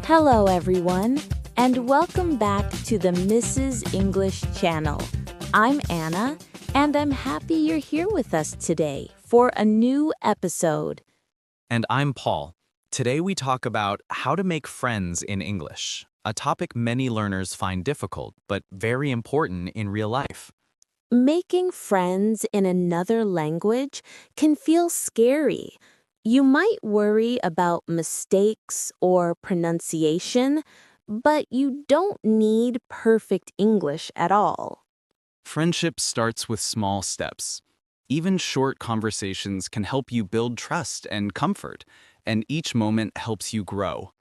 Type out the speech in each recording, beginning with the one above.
Hello, everyone, and welcome back to the Mrs. English channel. I'm Anna, and I'm happy you're here with us today for a new episode. And I'm Paul. Today we talk about how to make friends in English, a topic many learners find difficult but very important in real life. Making friends in another language can feel scary. You might worry about mistakes or pronunciation, but you don't need perfect English at all. Friendship starts with small steps. Even short conversations can help you build trust and comfort, and each moment helps you grow.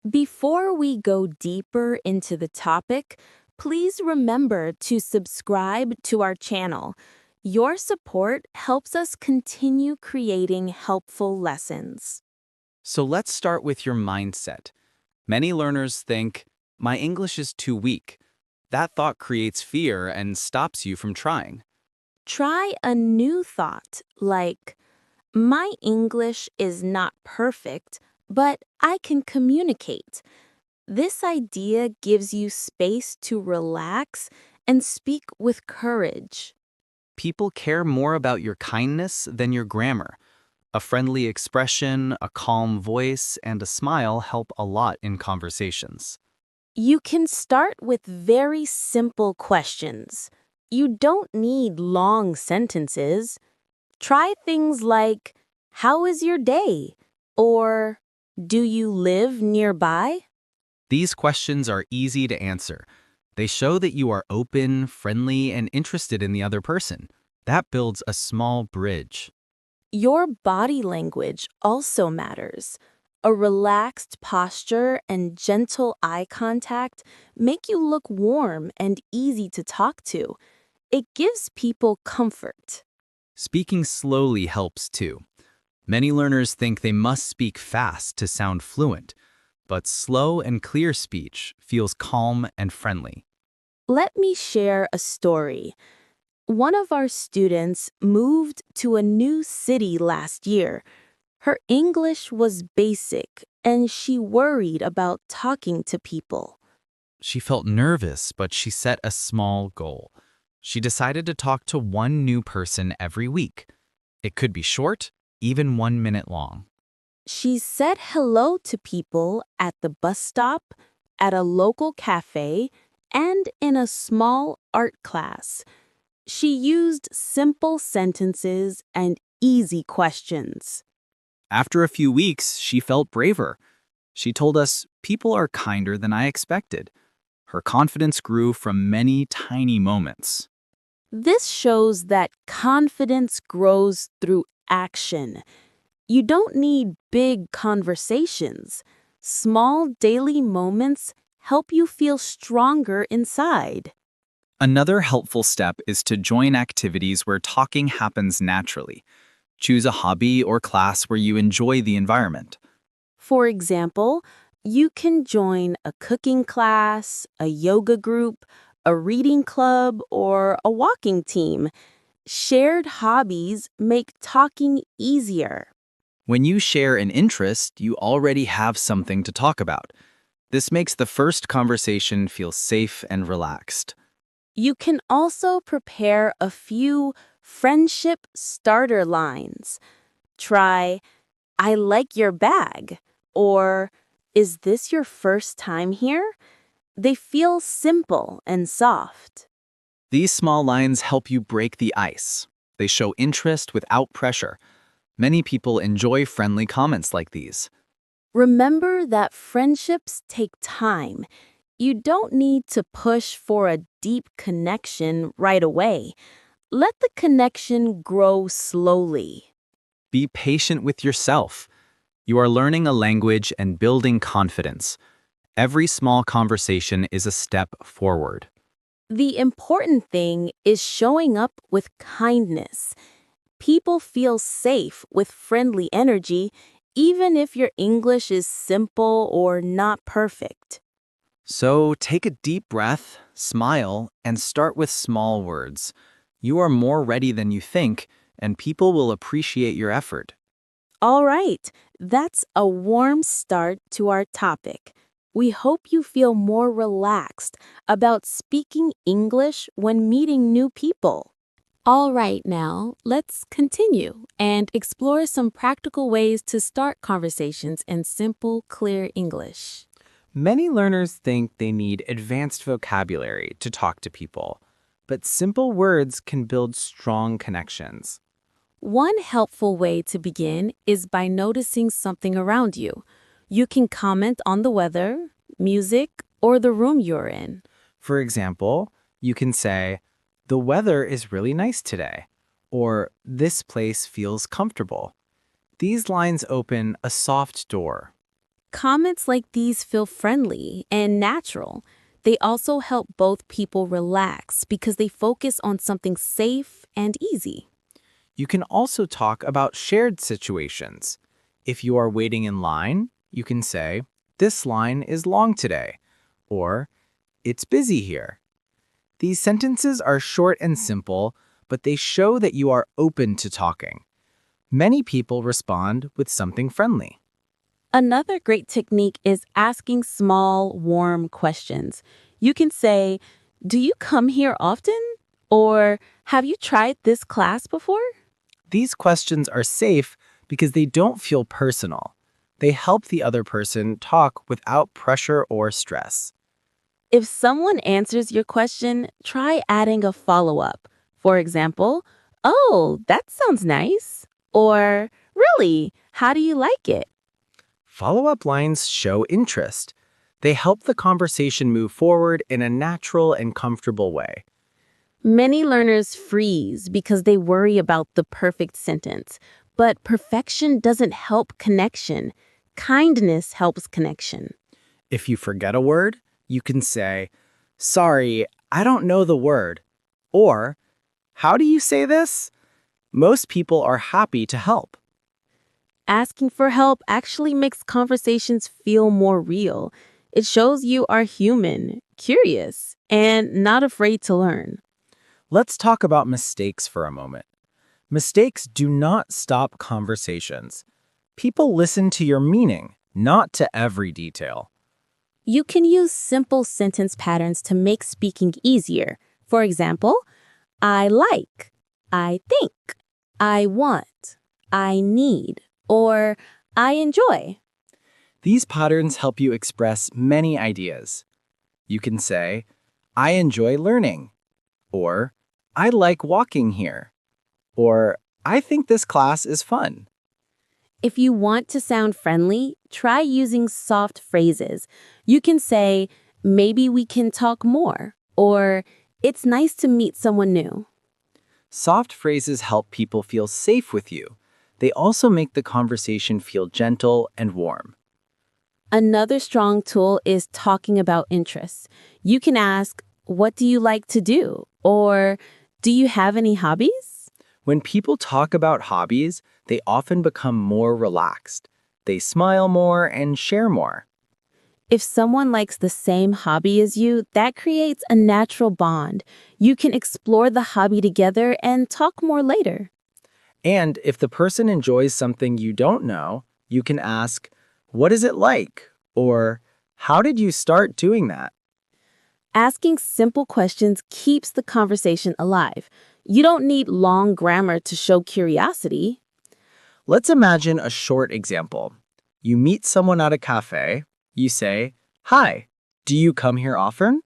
Before we go deeper into the topic, please remember to subscribe to our channel. Your support helps us continue creating helpful lessons. So let's start with your mindset. Many learners think, my English is too weak. That thought creates fear and stops you from trying. Try a new thought like, my English is not perfect, but I can communicate. This idea gives you space to relax and speak with courage. People care more about your kindness than your grammar. A friendly expression, a calm voice, and a smile help a lot in conversations. You can start with very simple questions. You don't need long sentences. Try things like, how is your day? Or, do you live nearby? These questions are easy to answer. They show that you are open, friendly, and interested in the other person. That builds a small bridge. Your body language also matters. A relaxed posture and gentle eye contact make you look warm and easy to talk to. It gives people comfort. Speaking slowly helps too. Many learners think they must speak fast to sound fluent, but slow and clear speech feels calm and friendly. Let me share a story. One of our students moved to a new city last year. Her English was basic, and she worried about talking to people. She felt nervous, but she set a small goal. She decided to talk to one new person every week. It could be short, even 1 minute long. She said hello to people at the bus stop, at a local cafe, and in a small art class. She used simple sentences and easy questions. After a few weeks, she felt braver. She told us, people are kinder than I expected. Her confidence grew from many tiny moments. This shows that confidence grows through action. You don't need big conversations. Small daily moments help you feel stronger inside. Another helpful step is to join activities where talking happens naturally. Choose a hobby or class where you enjoy the environment. For example, you can join a cooking class, a yoga group, a reading club, or a walking team. Shared hobbies make talking easier. When you share an interest, you already have something to talk about. This makes the first conversation feel safe and relaxed. You can also prepare a few friendship starter lines. Try, I like your bag, or is this your first time here? They feel simple and soft. These small lines help you break the ice. They show interest without pressure. Many people enjoy friendly comments like these. Remember that friendships take time. You don't need to push for a deep connection right away. Let the connection grow slowly. Be patient with yourself. You are learning a language and building confidence. Every small conversation is a step forward. The important thing is showing up with kindness. People feel safe with friendly energy, even if your English is simple or not perfect. So take a deep breath, smile, and start with small words. You are more ready than you think, and people will appreciate your effort. All right, that's a warm start to our topic. We hope you feel more relaxed about speaking English when meeting new people. All right, now let's continue and explore some practical ways to start conversations in simple, clear English. Many learners think they need advanced vocabulary to talk to people, but simple words can build strong connections. One helpful way to begin is by noticing something around you. You can comment on the weather, music, or the room you're in. For example, you can say, "The weather is really nice today," or "This place feels comfortable." These lines open a soft door. Comments like these feel friendly and natural. They also help both people relax because they focus on something safe and easy. You can also talk about shared situations. If you are waiting in line, you can say, "This line is long today," or "It's busy here." These sentences are short and simple, but they show that you are open to talking. Many people respond with something friendly. Another great technique is asking small, warm questions. You can say, "Do you come here often?" Or, "Have you tried this class before?" These questions are safe because they don't feel personal. They help the other person talk without pressure or stress. If someone answers your question, try adding a follow-up. For example, "Oh, that sounds nice." Or, "Really? How do you like it?" Follow-up lines show interest. They help the conversation move forward in a natural and comfortable way. Many learners freeze because they worry about the perfect sentence. But perfection doesn't help connection. Kindness helps connection. If you forget a word, you can say, "Sorry, I don't know the word." Or, "How do you say this?" Most people are happy to help. Asking for help actually makes conversations feel more real. It shows you are human, curious, and not afraid to learn. Let's talk about mistakes for a moment. Mistakes do not stop conversations. People listen to your meaning, not to every detail. You can use simple sentence patterns to make speaking easier. For example, "I like," "I think," "I want," "I need," or "I enjoy." These patterns help you express many ideas. You can say, "I enjoy learning," or "I like walking here," or "I think this class is fun." If you want to sound friendly, try using soft phrases. You can say, "Maybe we can talk more," or "It's nice to meet someone new." Soft phrases help people feel safe with you. They also make the conversation feel gentle and warm. Another strong tool is talking about interests. You can ask, "What do you like to do?" Or, "Do you have any hobbies?" When people talk about hobbies, they often become more relaxed. They smile more and share more. If someone likes the same hobby as you, that creates a natural bond. You can explore the hobby together and talk more later. And if the person enjoys something you don't know, you can ask, "What is it like?" Or, "How did you start doing that?" Asking simple questions keeps the conversation alive. You don't need long grammar to show curiosity. Let's imagine a short example. You meet someone at a cafe. You say, "Hi, do you come here often?"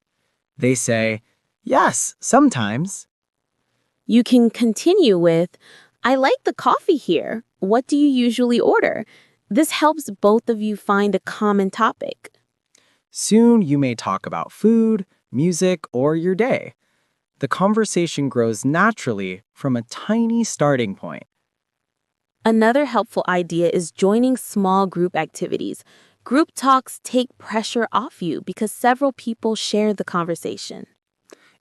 They say, "Yes, sometimes." You can continue with, "I like the coffee here. What do you usually order?" This helps both of you find a common topic. Soon you may talk about food, music, or your day. The conversation grows naturally from a tiny starting point. Another helpful idea is joining small group activities. Group talks take pressure off you because several people share the conversation.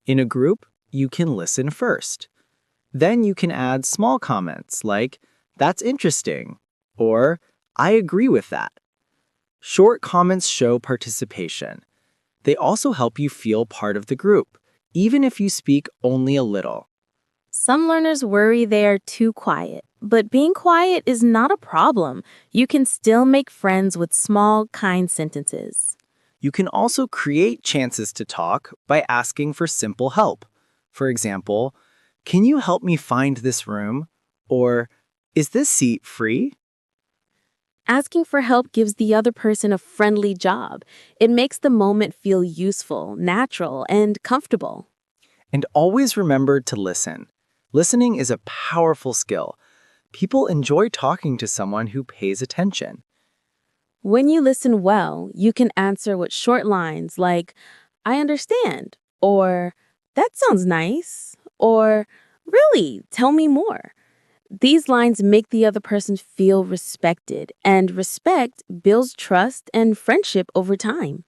In a group, you can listen first. Then you can add small comments like, "That's interesting," or "I agree with that." Short comments show participation. They also help you feel part of the group, even if you speak only a little. Some learners worry they are too quiet, but being quiet is not a problem. You can still make friends with small, kind sentences. You can also create chances to talk by asking for simple help. For example, can you help me find this room? Or, is this seat free? Asking for help gives the other person a friendly job. It makes the moment feel useful, natural, and comfortable. And always remember to listen. Listening is a powerful skill. People enjoy talking to someone who pays attention. When you listen well, you can answer with short lines like, I understand, or that sounds nice, or really, tell me more. These lines make the other person feel respected, and respect builds trust and friendship over time.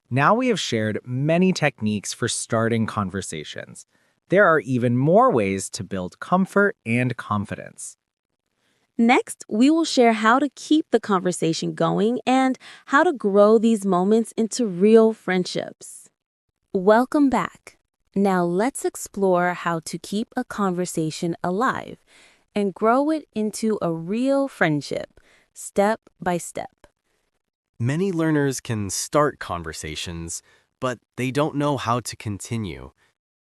Now we have shared many techniques for starting conversations. There are even more ways to build comfort and confidence. Next, we will share how to keep the conversation going and how to grow these moments into real friendships. Welcome back. Now let's explore how to keep a conversation alive and grow it into a real friendship, step by step. Many learners can start conversations, but they don't know how to continue.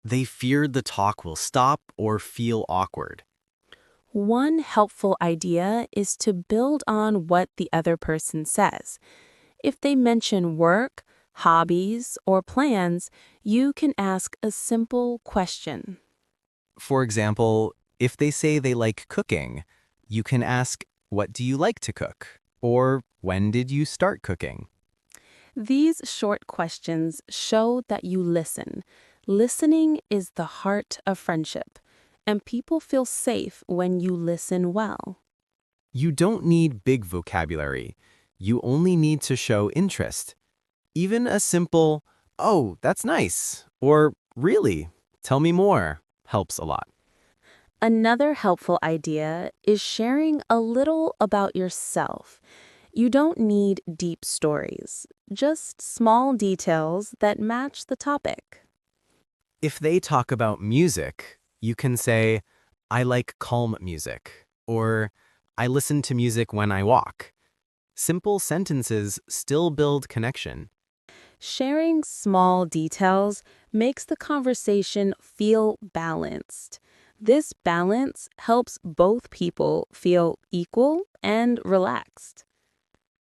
They fear the talk will stop or feel awkward. One helpful idea is to build on what the other person says. If they mention work, hobbies, or plans, you can ask a simple question. For example, if they say they like cooking, you can ask, "What do you like to cook?" Or, "When did you start cooking?" These short questions show that you listen. Listening is the heart of friendship, and people feel safe when you listen well. You don't need big vocabulary. You only need to show interest. Even a simple, "Oh, that's nice," or "Really? Tell me more," helps a lot. Another helpful idea is sharing a little about yourself. You don't need deep stories, just small details that match the topic. If they talk about music, you can say, "I like calm music," or "I listen to music when I walk." Simple sentences still build connection. Sharing small details makes the conversation feel balanced. This balance helps both people feel equal and relaxed.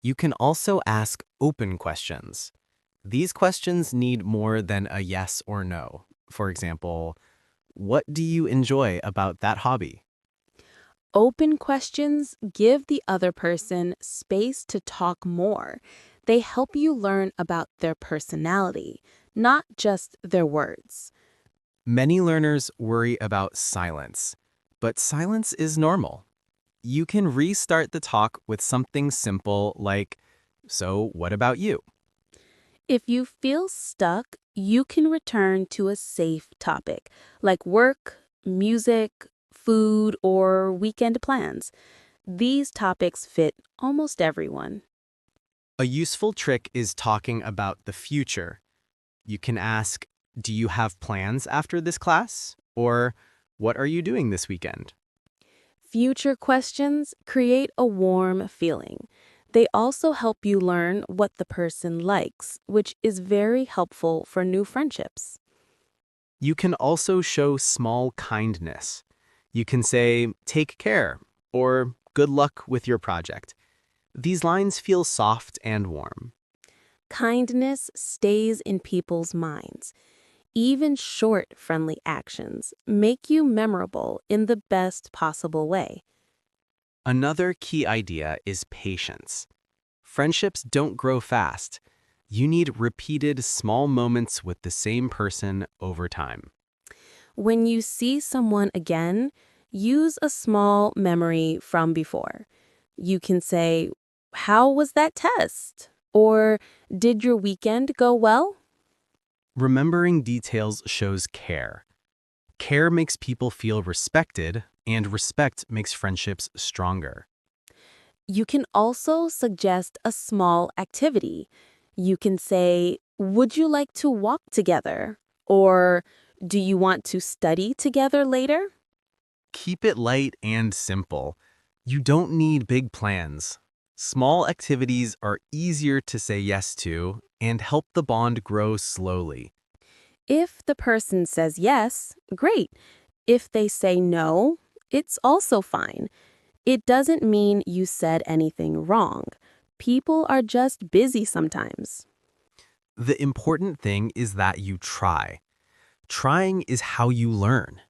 You can also ask open questions. These questions need more than a yes or no. For example, "What do you enjoy about that hobby?" Open questions give the other person space to talk more. They help you learn about their personality, not just their words. Many learners worry about silence, but silence is normal. You can restart the talk with something simple like, "So, what about you?" If you feel stuck, you can return to a safe topic like work, music, food, or weekend plans. These topics fit almost everyone. A useful trick is talking about the future. You can ask, "Do you have plans after this class?" Or, "What are you doing this weekend?" Future questions create a warm feeling. They also help you learn what the person likes, which is very helpful for new friendships. You can also show small kindness. You can say, "Take care," or "Good luck with your project." These lines feel soft and warm. Kindness stays in people's minds. Even short, friendly actions make you memorable in the best possible way. Another key idea is patience. Friendships don't grow fast. You need repeated small moments with the same person over time. When you see someone again, use a small memory from before. You can say, how was that test? Or, did your weekend go well? Remembering details shows care. Care makes people feel respected, and respect makes friendships stronger. You can also suggest a small activity. You can say, would you like to walk together? Or, do you want to study together later? Keep it light and simple. You don't need big plans. Small activities are easier to say yes to and help the bond grow slowly. If the person says yes, great. If they say no, it's also fine. It doesn't mean you said anything wrong. People are just busy sometimes. The important thing is that you try. Trying is how you learn.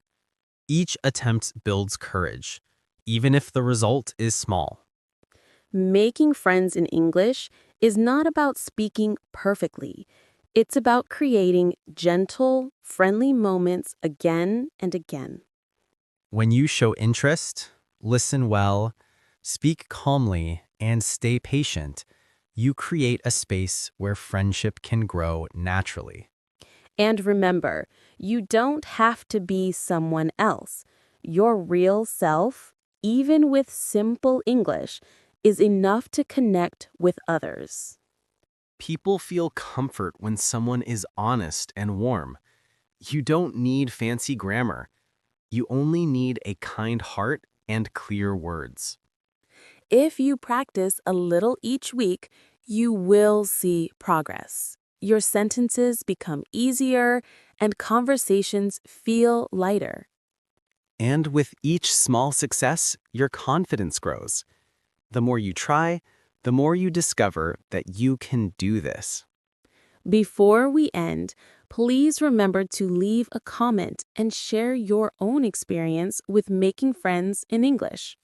Each attempt builds courage, even if the result is small. Making friends in English is not about speaking perfectly. It's about creating gentle, friendly moments again and again. When you show interest, listen well, speak calmly, and stay patient, you create a space where friendship can grow naturally. And remember, you don't have to be someone else. Your real self, even with simple English, is enough to connect with others. People feel comfort when someone is honest and warm. You don't need fancy grammar. You only need a kind heart and clear words. If you practice a little each week, you will see progress. Your sentences become easier and conversations feel lighter. And with each small success, your confidence grows. The more you try, the more you discover that you can do this. Before we end, please remember to leave a comment and share your own experience with making friends in English.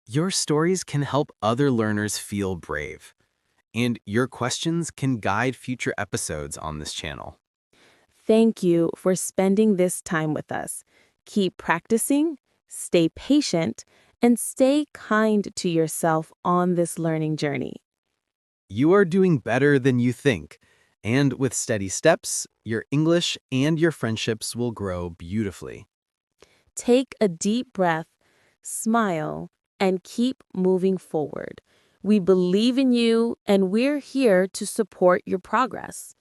Your stories can help other learners feel brave, and your questions can guide future episodes on this channel. Thank you for spending this time with us. Keep practicing, stay patient, and stay kind to yourself on this learning journey. You are doing better than you think, and with steady steps, your English and your friendships will grow beautifully. Take a deep breath, smile, and keep moving forward. We believe in you, and we're here to support your progress.